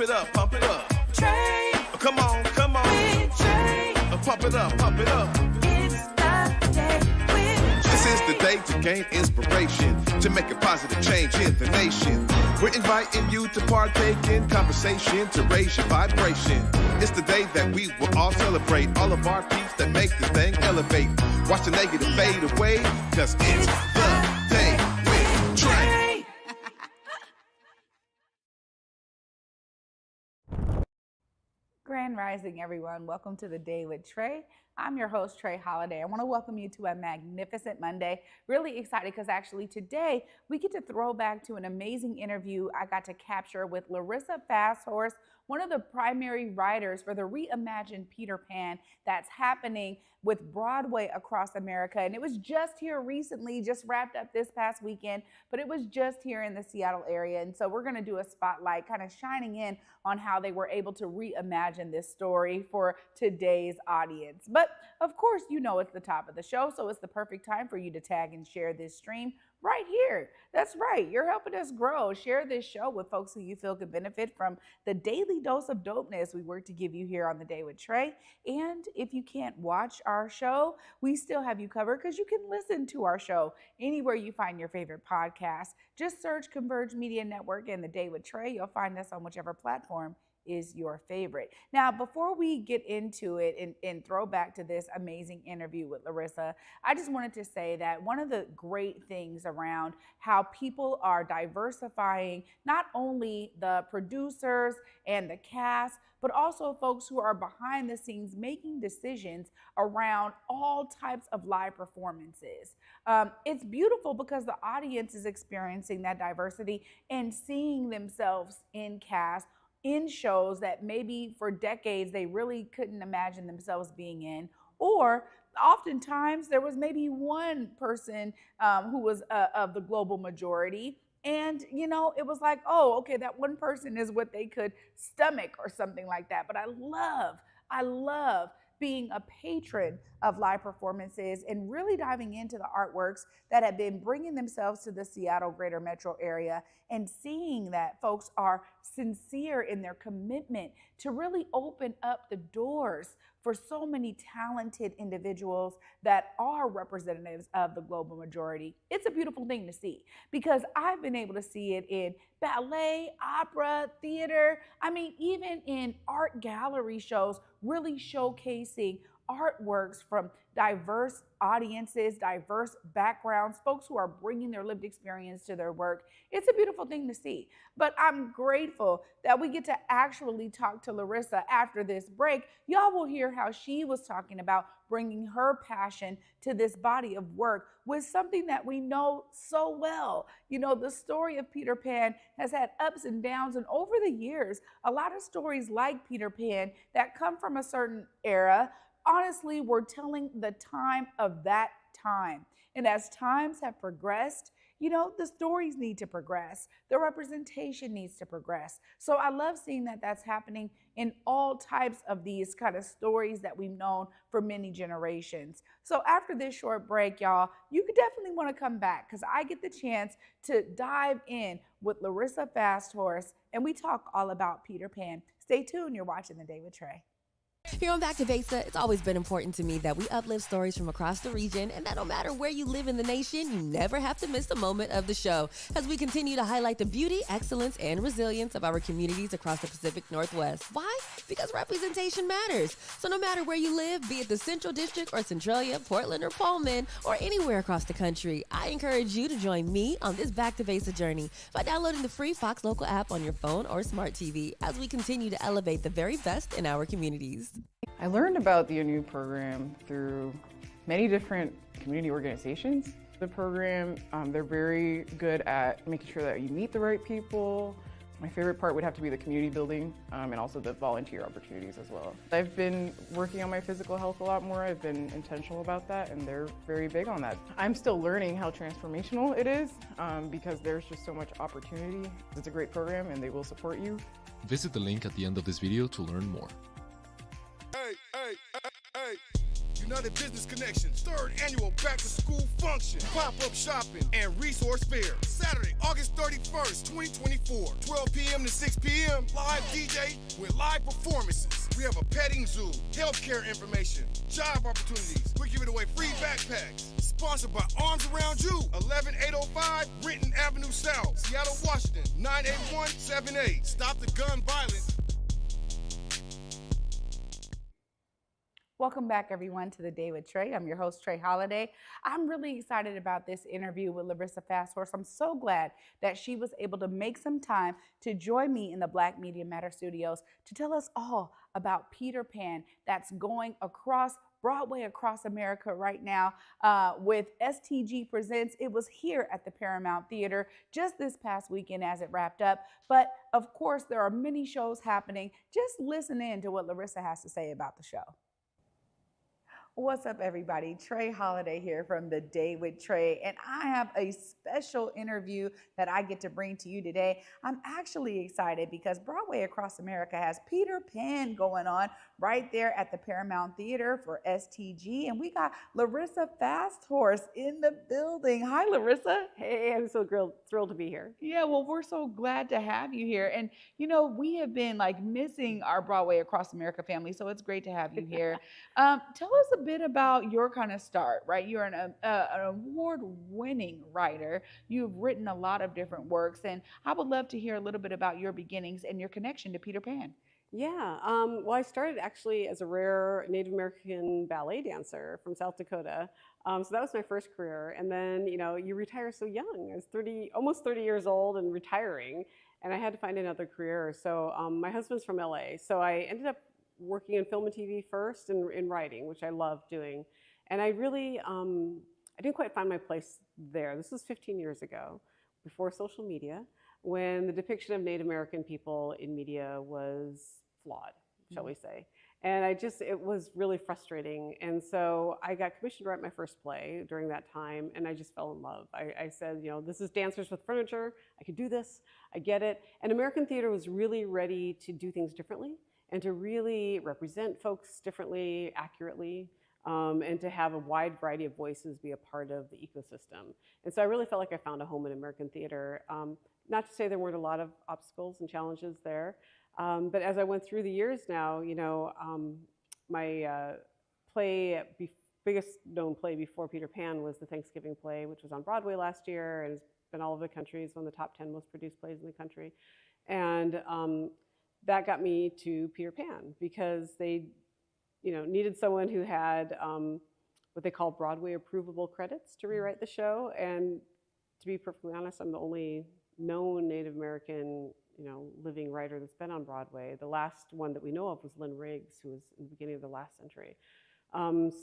Pump it up, pump it up. Trae. Come on, come on. With Trae. Pump it up, pump it up. It's the day with This is the day to gain inspiration, to make a positive change in the nation. We're inviting you to partake in conversation, to raise your vibration. It's the day that we will all celebrate all of our peeps that make this thing elevate. Watch the negative fade away, cause it's the day with Trae. Grand Rising, everyone. Welcome to the Day with Trae. I'm your host, Trae Holiday. I want to welcome you to a magnificent Monday. Really excited because actually today we get to throw back to an amazing interview I got to capture with Larissa FastHorse, one of the primary writers for the reimagined Peter Pan that's happening with Broadway across America. And it was just here recently, just wrapped up this past weekend, but it was just here in the Seattle area. And so we're going to do a spotlight kind of shining in on how they were able to reimagine this story for today's audience. But of course, you know it's the top of the show, so it's the perfect time for you to tag and share this stream right here. That's right. You're helping us grow. Share this show with folks who you feel could benefit from the daily dose of dopeness we work to give you here on The Day with Trae. And if you can't watch our show, we still have you covered because you can listen to our show anywhere you find your favorite podcast. Just search Converge Media Network and The Day with Trae. You'll find us on whichever platform is your favorite. Now, before we get into it and throw back to this amazing interview with Larissa, I just wanted to say that one of the great things around how people are diversifying not only the producers and the cast, but also folks who are behind the scenes making decisions around all types of live performances. It's beautiful because the audience is experiencing that diversity and seeing themselves in cast, in shows that maybe for decades they really couldn't imagine themselves being in, or oftentimes there was maybe one person who was of the global majority, and you know it was like, oh, okay, that one person is what they could stomach or something like that. But I love being a patron of live performances and really diving into the artworks that have been bringing themselves to the Seattle greater metro area and seeing that folks are sincere in their commitment to really open up the doors for so many talented individuals that are representatives of the global majority. It's a beautiful thing to see because I've been able to see it in ballet, opera, theater, I mean, even in art gallery shows, really showcasing artworks from diverse audiences, diverse backgrounds, folks who are bringing their lived experience to their work. It's a beautiful thing to see. But I'm grateful that we get to actually talk to Larissa after this break. Y'all will hear how she was talking about bringing her passion to this body of work with something that we know so well. You know, the story of Peter Pan has had ups and downs, and over the years, a lot of stories like Peter Pan that come from a certain era, honestly, we're telling the time of that time. And as times have progressed, you know, the stories need to progress. The representation needs to progress. So I love seeing that that's happening in all types of these kind of stories that we've known for many generations. So after this short break, y'all, you could definitely want to come back because I get the chance to dive in with Larissa FastHorse and we talk all about Peter Pan. Stay tuned. You're watching The Day with Trae. Here on Back to Vesa, it's always been important to me that we uplift stories from across the region and that no matter where you live in the nation, you never have to miss a moment of the show as we continue to highlight the beauty, excellence, and resilience of our communities across the Pacific Northwest. Why? Because representation matters. So no matter where you live, be it the Central District or Centralia, Portland or Pullman, or anywhere across the country, I encourage you to join me on this Back to Vesa journey by downloading the free Fox Local app on your phone or smart TV as we continue to elevate the very best in our communities. I learned about the ANU program through many different community organizations. The program, they're very good at making sure that you meet the right people. My favorite part would have to be the community building and also the volunteer opportunities as well. I've been working on my physical health a lot more. I've been intentional about that and they're very big on that. I'm still learning how transformational it is because there's just so much opportunity. It's a great program and they will support you. Visit the link at the end of this video to learn more. Hey, hey, hey, hey. You another business connections. Third annual back to school function, pop-up shopping, and resource fair. Saturday, August 31st, 2024, 12 p.m. to 6 p.m. Live DJ with live performances. We have a petting zoo, healthcare information, job opportunities. We're giving away free backpacks. Sponsored by Arms Around You, 11805 Renton Avenue South, Seattle, Washington, 98178. Stop the gun violence. Welcome back, everyone, to The Day with Trae. I'm your host, Trae Holiday. I'm really excited about this interview with Larissa FastHorse. I'm so glad that she was able to make some time to join me in the Black Media Matter studios to tell us all about Peter Pan that's going across Broadway, across America right now with STG Presents. It was here at the Paramount Theater just this past weekend as it wrapped up. But of course, there are many shows happening. Just listen in to what Larissa has to say about the show. What's up, everybody? Trae Holiday here from The Day with Trae, and I have a special interview that I get to bring to you today. I'm actually excited because Broadway Across America has Peter Pan going on right there at the Paramount Theater for STG, and we got Larissa FastHorse in the building. Hi, Larissa. Hey, I'm so thrilled to be here. Yeah, well, we're so glad to have you here. And, you know, we have been like missing our Broadway Across America family, so it's great to have you here. Tell us a bit about your kind of start, right? You're an award-winning writer. You've written a lot of different works, and I would love to hear a little bit about your beginnings and your connection to Peter Pan. Yeah, well, I started actually as a rare Native American ballet dancer from South Dakota. So that was my first career. And then, you know, you retire so young. I was almost 30 years old and retiring, and I had to find another career. So my husband's from LA, so I ended up working in film and TV first and in writing, which I loved doing. And I really, I didn't quite find my place there. This was 15 years ago, before social media, when the depiction of Native American people in media was flawed, shall we say. And it was really frustrating. And so I got commissioned to write my first play during that time, and I just fell in love. I said, you know, this is Dancers with Furniture. I could do this. I get it. And American theater was really ready to do things differently and to really represent folks differently, accurately, and to have a wide variety of voices be a part of the ecosystem. And so I really felt like I found a home in American theater. Not to say there weren't a lot of obstacles and challenges there, but as I went through the years now, you know, my biggest known play before Peter Pan was the Thanksgiving play, which was on Broadway last year and has been all over the country. It's one of the top 10 most produced plays in the country. And that got me to Peter Pan because they, you know, needed someone who had what they call Broadway approvable credits to rewrite the show. And to be perfectly honest, I'm the only known Native American, you know, living writer that's been on Broadway. The last one that we know of was Lynn Riggs, who was in the beginning of the last century.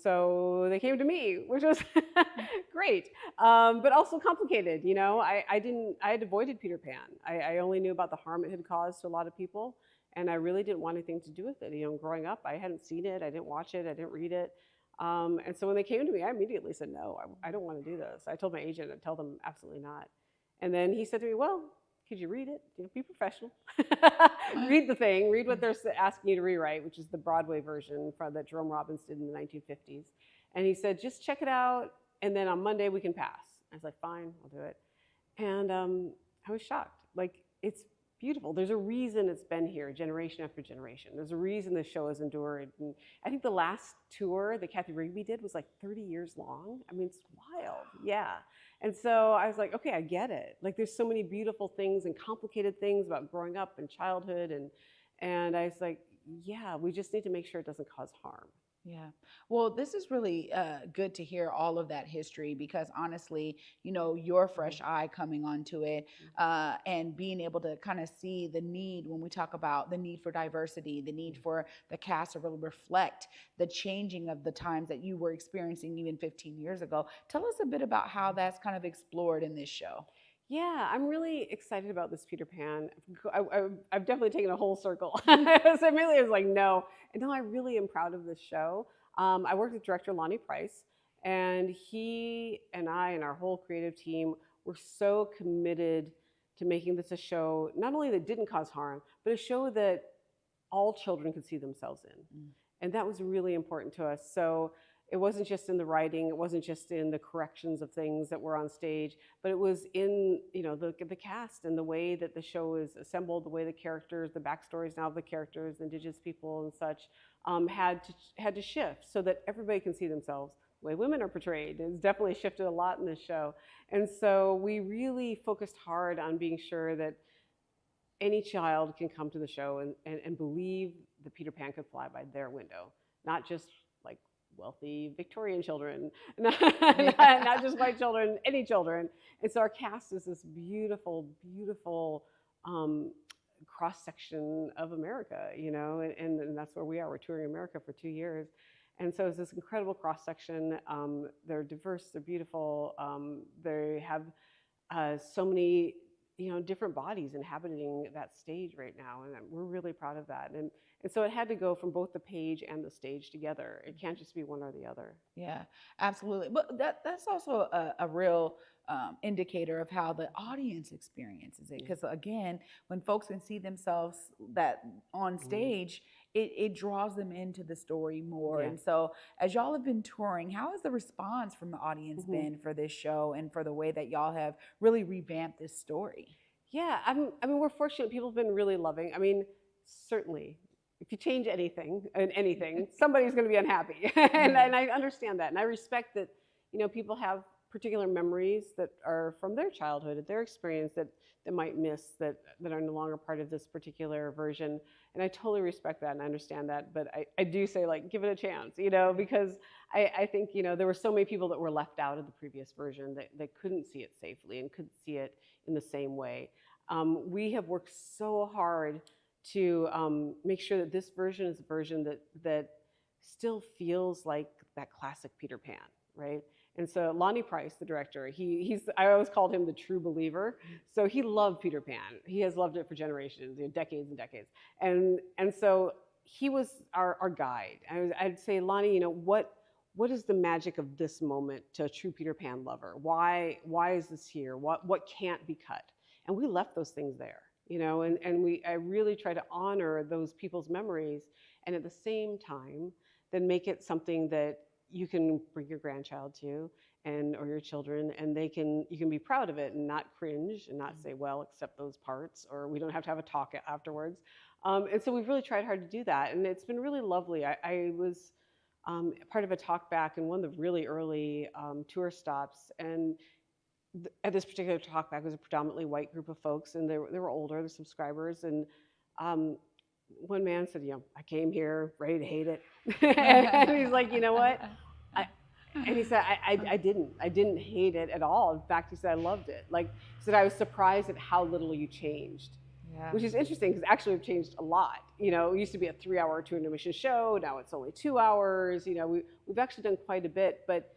So they came to me, which was great, but also complicated. You know, I had avoided Peter Pan. I only knew about the harm it had caused to a lot of people, and I really didn't want anything to do with it. You know, growing up, I hadn't seen it, I didn't watch it, I didn't read it. And so when they came to me, I immediately said, no, I don't want to do this. I told my agent, I'd tell them absolutely not. And then he said to me, well, could you read it? You know, be professional. Read the thing, read what they're asking you to rewrite, which is the Broadway version that Jerome Robbins did in the 1950s. And he said, just check it out, and then on Monday we can pass. I was like, fine, I'll do it. And I was shocked. Like, it's beautiful. There's a reason it's been here generation after generation. There's a reason the show has endured. And I think the last tour that Kathy Rigby did was like 30 years long. I mean, it's wild, yeah. And so I was like, okay, I get it. Like, there's so many beautiful things and complicated things about growing up and childhood. And I was like, yeah, we just need to make sure it doesn't cause harm. Yeah. Well, this is really good to hear all of that history because honestly, you know, your fresh eye coming onto it and being able to kind of see the need when we talk about the need for diversity, the need for the cast to really reflect the changing of the times that you were experiencing even 15 years ago. Tell us a bit about how that's kind of explored in this show. Yeah, I'm really excited about this Peter Pan. I've definitely taken a whole circle. So immediately I was like, no. And no, I really am proud of this show. I worked with director Lonnie Price, and he and I and our whole creative team were so committed to making this a show, not only that didn't cause harm, but a show that all children could see themselves in. And that was really important to us. So It wasn't just in the writing, it wasn't just in the corrections of things that were on stage, but it was in, you know, the cast and the way that the show is assembled, the way the characters, the backstories now of the characters, indigenous people and such, had to shift so that everybody can see themselves. The way women are portrayed has definitely shifted a lot in this show. And so we really focused hard on being sure that any child can come to the show and believe that Peter Pan could fly by their window, not just like wealthy Victorian children, not just white children, any children. And so our cast is this beautiful, beautiful cross-section of America, you know, and that's where we are. We're touring America for 2 years. And so it's this incredible cross-section. They're diverse, they're beautiful. They have so many, you know, different bodies inhabiting that stage right now, and we're really proud of that. And so it had to go from both the page and the stage together. It can't just be one or the other. Yeah, absolutely. But that's also a real indicator of how the audience experiences it. Because again, when folks can see themselves that on stage, it draws them into the story more. Yeah. And so as y'all have been touring, how has the response from the audience been for this show and for the way that y'all have really revamped this story? Yeah, I mean, we're fortunate. People have been really loving. I mean, certainly, if you change anything, somebody's going to be unhappy. and I understand that. And I respect that, you know, people have particular memories that are from their childhood, their experience that they might miss, that are no longer part of this particular version. And I totally respect that and I understand that. But I do say, like, give it a chance, you know, because I think, you know, there were so many people that were left out of the previous version that couldn't see it safely and couldn't see it in the same way. We have worked so hard to make sure that this version is a version that still feels like that classic Peter Pan, right? And so Lonnie Price, the director, I always called him the true believer. So he loved Peter Pan. He has loved it for generations, you know, decades and decades. And so he was our guide. I'd say, Lonnie, you know, what is the magic of this moment to a true Peter Pan lover? Why is this here? What can't be cut? And we left those things there, you know, and I really try to honor those people's memories, and at the same time, then make it something that you can bring your grandchild to or your children, and you can be proud of it and not cringe and not say, well, except those parts, or we don't have to have a talk afterwards. And so we've really tried hard to do that, and it's been really lovely. I was part of a talk back in one of the really early tour stops, and at this particular talkback was a predominantly white group of folks, and they were older, the subscribers, and one man said, you know, I came here ready to hate it. And he's like, you know what? And he said, I didn't hate it at all. In fact, he said, I loved it. Like, he said, I was surprised at how little you changed. Yeah. Which is interesting, because actually we've changed a lot. You know, it used to be a 3-hour tour intermission show. Now it's only 2 hours. You know, we've actually done quite a bit, but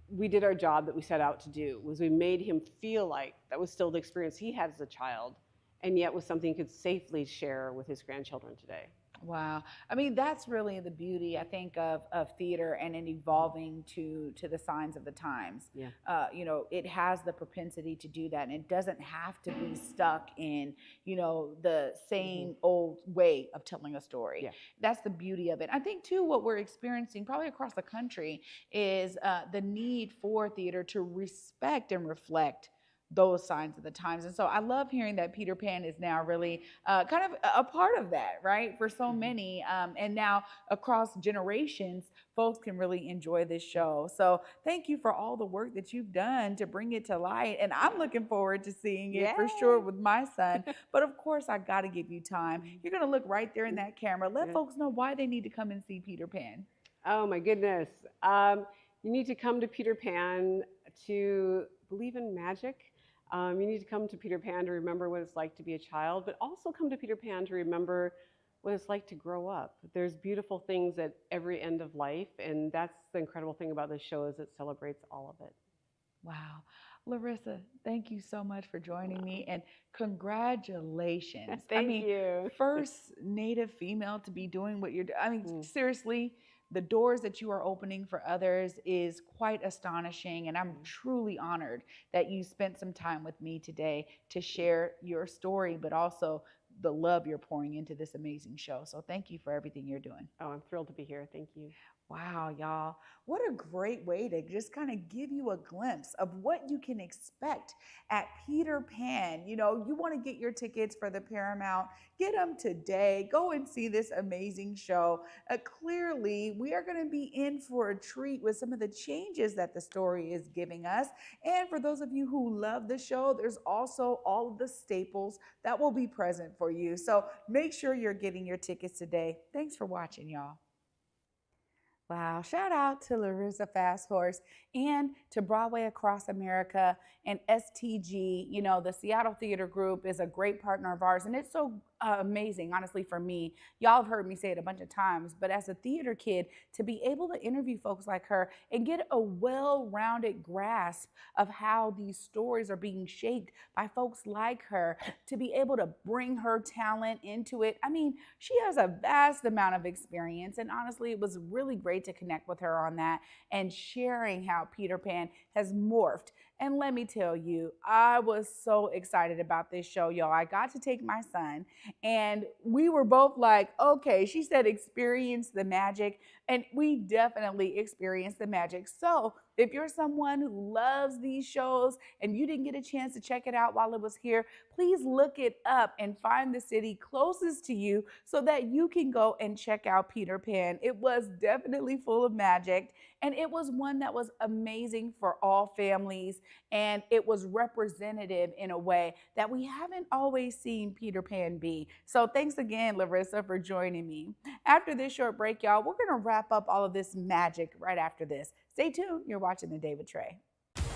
we did our job that we set out to do. Was we made him feel like that was still the experience he had as a child, and yet was something he could safely share with his grandchildren today. Wow. I mean, that's really the beauty, I think, of theater and it evolving to the signs of the times. Yeah. You know, it has the propensity to do that, and it doesn't have to be stuck in, you know, the same old way of telling a story. Yeah. That's the beauty of it. I think, too, what we're experiencing probably across the country is the need for theater to respect and reflect those signs of the times. And so I love hearing that Peter Pan is now really kind of a part of that, right? For so many. And now across generations, folks can really enjoy this show. So thank you for all the work that you've done to bring it to light. And I'm looking forward to seeing it for sure with my son. But of course, I got to give you time. You're going to look right there in that camera. Let folks know why they need to come and see Peter Pan. Oh my goodness. You need to come to Peter Pan to believe in magic. You need to come to Peter Pan to remember what it's like to be a child, but also come to Peter Pan to remember what it's like to grow up. There's beautiful things at every end of life, and that's the incredible thing about this show, is it celebrates all of it. Wow. Larissa, thank you so much for joining me, and congratulations. Thank you. First Native female to be doing what you're doing. I mean, seriously, the doors that you are opening for others is quite astonishing, and I'm truly honored that you spent some time with me today to share your story, but also the love you're pouring into this amazing show. So thank you for everything you're doing. Oh, I'm thrilled to be here. Thank you. Wow, y'all. What a great way to just kind of give you a glimpse of what you can expect at Peter Pan. You know, you want to get your tickets for the Paramount, get them today. Go and see this amazing show. Clearly, we are going to be in for a treat with some of the changes that the story is giving us. And for those of you who love the show, there's also all of the staples that will be present for you. So make sure you're getting your tickets today. Thanks for watching, y'all. Wow, shout out to Larissa FastHorse and to Broadway Across America and STG. You know, the Seattle Theater Group is a great partner of ours, and it's so amazing, honestly, for me. Y'all have heard me say it a bunch of times, but as a theater kid, to be able to interview folks like her and get a well-rounded grasp of how these stories are being shaped by folks like her, to be able to bring her talent into it. I mean, she has a vast amount of experience, and honestly, it was really great to connect with her on that and sharing how Peter Pan has morphed. And let me tell you, I was so excited about this show, y'all. I got to take my son, and we were both like, okay, she said experience the magic, and we definitely experienced the magic. So if you're someone who loves these shows and you didn't get a chance to check it out while it was here, please look it up and find the city closest to you so that you can go and check out Peter Pan. It was definitely full of magic, and it was one that was amazing for all families, and it was representative in a way that we haven't always seen Peter Pan be. So thanks again, Larissa, for joining me. After this short break, y'all, we're gonna wrap up all of this magic right after this. Stay tuned, you're watching The Day with Trae.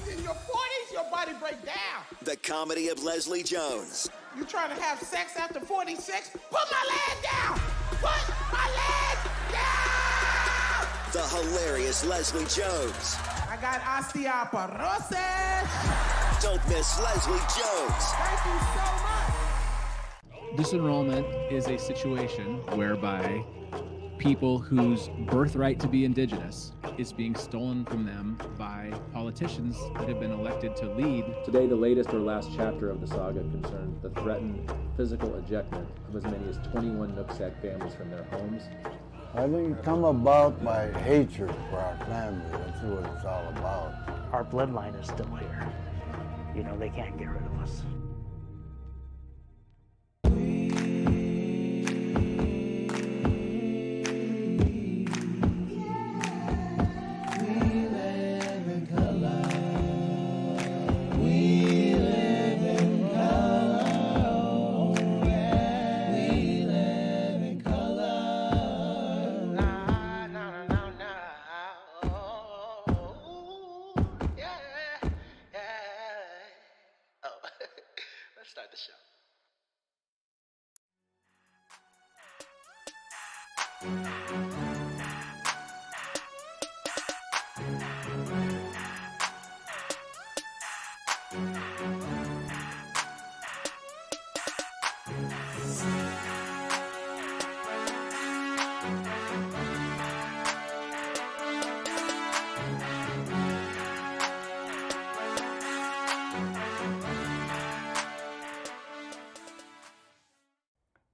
In your 40s, your body break down. The comedy of Leslie Jones. You trying to have sex after 46? Put my leg down! Put my leg down! The hilarious Leslie Jones. I got osteoporosis. Don't miss Leslie Jones. Thank you so much. Disenrollment is a situation whereby people whose birthright to be indigenous is being stolen from them by politicians that have been elected to lead. Today, the latest or last chapter of the saga concerns the threatened physical ejectment of as many as 21 Nooksack families from their homes. I think it come about by hatred for our family. That's what it's all about. Our bloodline is still here. You know, they can't get rid of us. Start the show.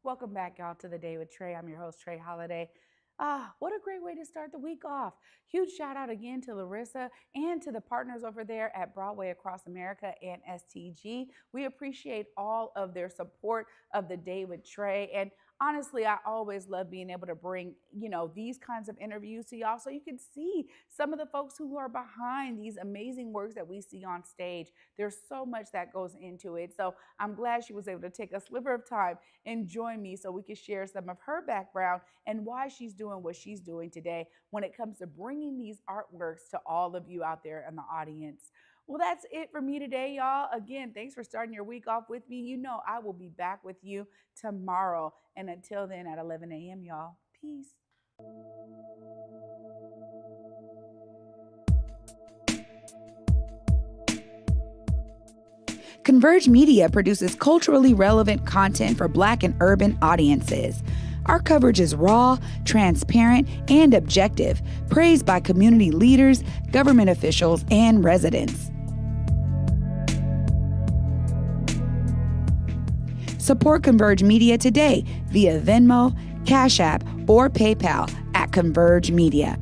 Welcome back, y'all, to The Day with Trae. I'm your host, Trae Holiday. What a great way to start the week off. Huge shout out again to Larissa and to the partners over there at Broadway Across America and STG. We appreciate all of their support of The Day with Trae. And honestly, I always love being able to bring, these kinds of interviews to y'all so you can see some of the folks who are behind these amazing works that we see on stage. There's so much that goes into it. So I'm glad she was able to take a sliver of time and join me so we could share some of her background and why she's doing what she's doing today when it comes to bringing these artworks to all of you out there in the audience. Well, that's it for me today, y'all. Again, thanks for starting your week off with me. You know I will be back with you tomorrow. And until then, at 11 a.m., y'all, peace. Converge Media produces culturally relevant content for Black and urban audiences. Our coverage is raw, transparent, and objective, praised by community leaders, government officials, and residents. Support Converge Media today via Venmo, Cash App, or PayPal at Converge Media.